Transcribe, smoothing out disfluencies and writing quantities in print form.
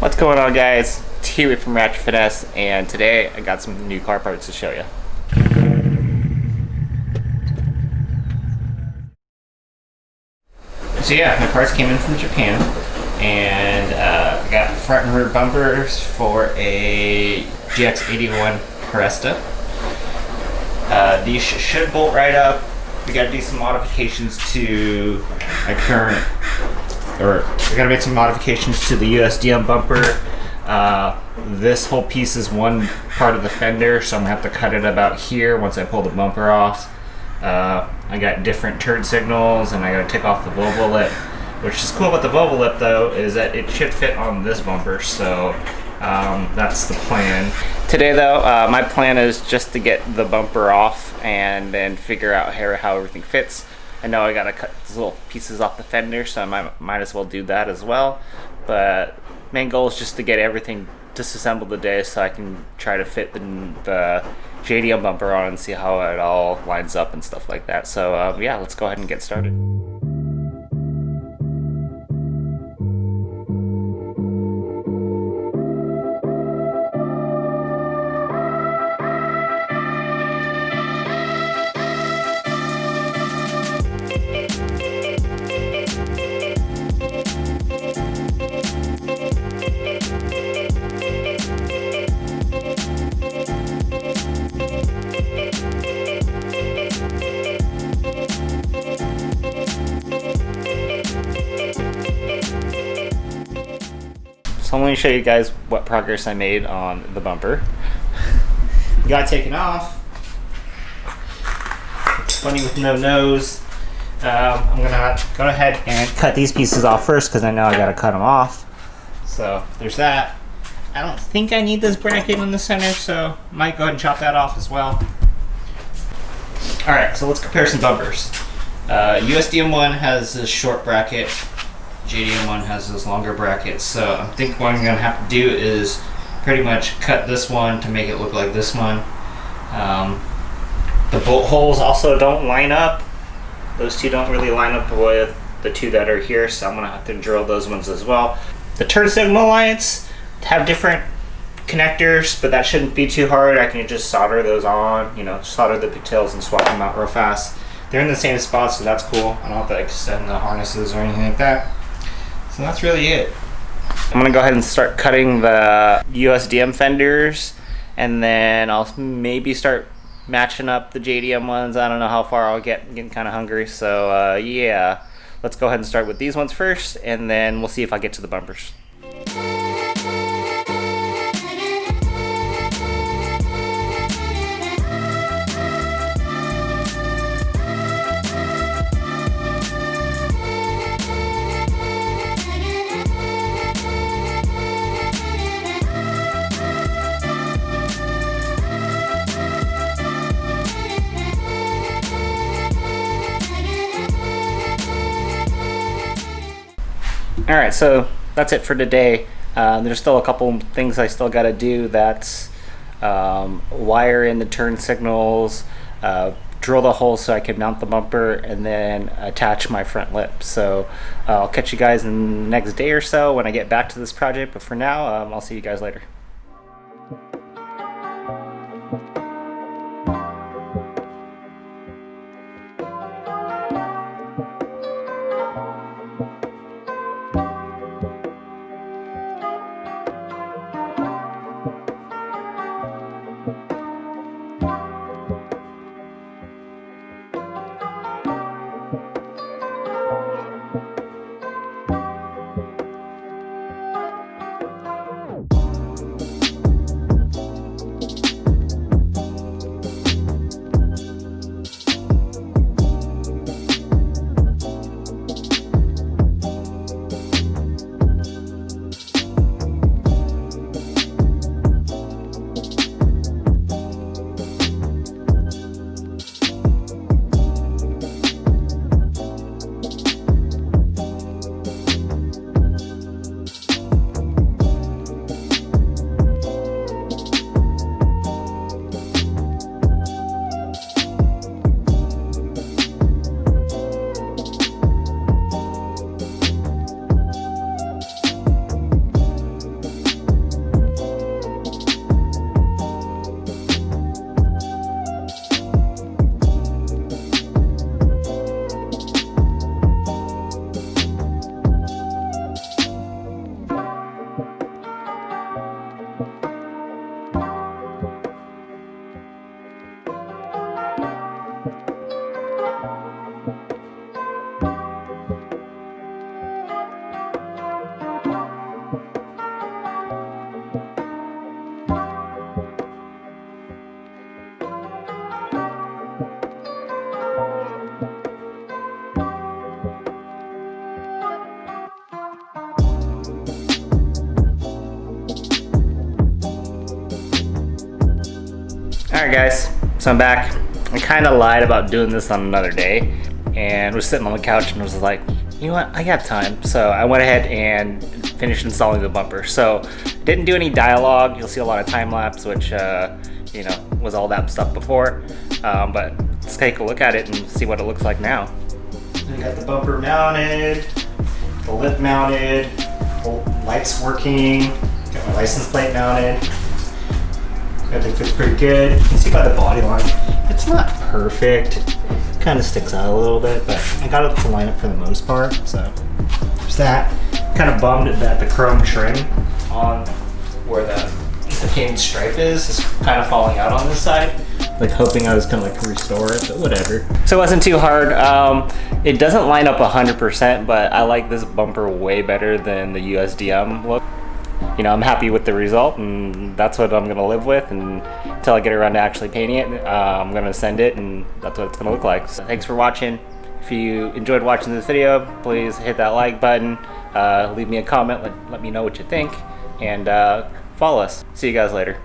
What's going on, guys? It's Huey from Ratchet Finesse, and today I got some new car parts to show you. So yeah, my parts came in from Japan, and I got front and rear bumpers for a GX81 Cressida. These should bolt right up. We got to do some modifications to my current, or we got to make some modifications to the USDM bumper. This whole piece is one part of the fender, so I'm gonna have to cut it about here once I pull the bumper off. I got different turn signals, and I gotta take off the Volvo lip. Which is cool about the Volvo lip, though, is that it should fit on this bumper, so that's the plan. Today, though, my plan is just to get the bumper off and then figure out how everything fits. I know I gotta cut these little pieces off the fender, so I might as well do that as well. But main goal is just to get everything disassembled today, so I can try to fit the JDM bumper on and see how it all lines up and stuff like that. So yeah, let's go ahead and get started. So I'm going to show you guys what progress I made on the bumper. Got it taken off. It's funny with no nose. I'm going to go ahead and cut these pieces off first because I know I got to cut them off. So there's that. I don't think I need this bracket in the center, so I might go ahead and chop that off as well. Alright, so let's compare some bumpers. USDM 1 has this short bracket. JDM 1 has this longer bracket, so I think what I'm going to have to do is pretty much cut this one to make it look like this one. The bolt holes also don't line up. Those two don't really line up with the two that are here, so I'm going to have to drill those ones as well. The turn signal lights have different connectors, but that shouldn't be too hard. I can just solder those on, solder the pigtails and swap them out real fast. They're in the same spot, so that's cool. I don't have to extend the harnesses or anything like that. So that's really it. I'm gonna go ahead and start cutting the USDM fenders, and then I'll maybe start matching up the JDM ones. I don't know how far I'll get. I'm getting kind of hungry, so yeah. Let's go ahead and start with these ones first, and then we'll see if I get to the bumpers. Alright, so that's it for today. There's still a couple things I still got to do. That's wire in the turn signals, drill the holes so I can mount the bumper, and then attach my front lip. So I'll catch you guys in the next day or so when I get back to this project. But for now, I'll see you guys later. Alright guys, so I'm back. I kind of lied about doing this on another day and was sitting on the couch and was like, you know what, I got time. So I went ahead and finished installing the bumper. So didn't do any dialogue. You'll see a lot of time lapse, which you know, was all that stuff before. But let's take a look at it and see what it looks like now. We got the bumper mounted, the lip mounted, the lights working, got my license plate mounted. Everything fits pretty good. You can see by the body line, it's not perfect. It kind of sticks out a little bit, but I got it to line up for the most part. So there's that. Kind of bummed that the chrome trim on where the painted stripe is kind of falling out on this side. Like hoping I was gonna like restore it, but whatever. So it wasn't too hard. It doesn't line up 100%, but I like this bumper way better than the USDM look. You know, I'm happy with the result, and that's what I'm gonna live with. And until I get around to actually painting it, I'm gonna send it, and that's what it's gonna look like. So thanks for watching. If you enjoyed watching this video, please hit that like button. Leave me a comment. Let me know what you think, and follow us. See you guys later.